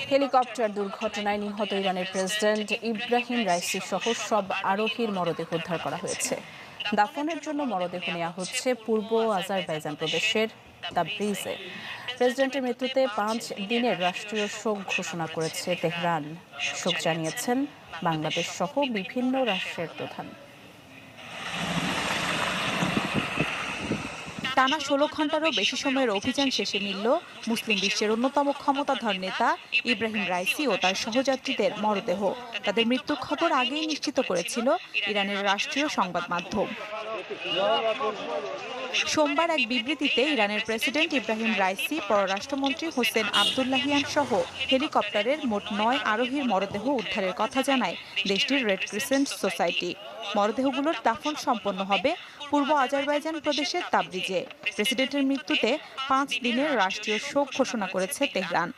Helicopter দুর্ঘটনায় নিহত ইরানের প্রেসিডেন্ট ইব্রাহিম রাইসি সহ সব আরোহীর মরদেহ উদ্ধার করা হয়েছে। দাফনের জন্য মরদেহ নেওয়া হচ্ছে পূর্ব আজারবাইজান প্রদেশের তাবরিজে। প্রেসিডেন্টের মৃত্যুতে 5 দিনের রাষ্ট্রীয় শোক ঘোষণা করেছে তেহরান। শোক জানিয়েছেন বাংলাদেশ সহ বিভিন্ন রাষ্ট্রের প্রধান। টানা 16 ঘন্টারও বেশি সময়ের অভিযান শেষে মিলল মুসলিম বিশ্বের অন্যতম ক্ষমতাধর নেতা ইব্রাহিম রাইসি ও তার সহযাত্রীদের মরদেহ। তাদের মৃত্যুর খবর আগেই নিশ্চিত করেছিল ইরানের রাষ্ট্রীয় সংবাদ মাধ্যম। সোমবার এক বিবৃতিতে ইরানের প্রেসিডেন্ট ইব্রাহিম রাইসি, পররাষ্ট্রমন্ত্রী হোসেন আবদুল্লাহিয়ান সহ হেলিকপ্টারের মোট 9 আরোহীর মরদেহ উদ্ধারের কথা জানায় দেশটির রেড ক্রিসেন্ট সোসাইটি। মরদেহগুলোর দাফন সম্পন্ন হবে পূর্ব আজারবাইজান প্রদেশের তাবরিজে। প্রেসিডেন্টের মৃত্যুতে 5 দিনের রাষ্ট্রীয় শোক ঘোষণা করেছে তেহরান।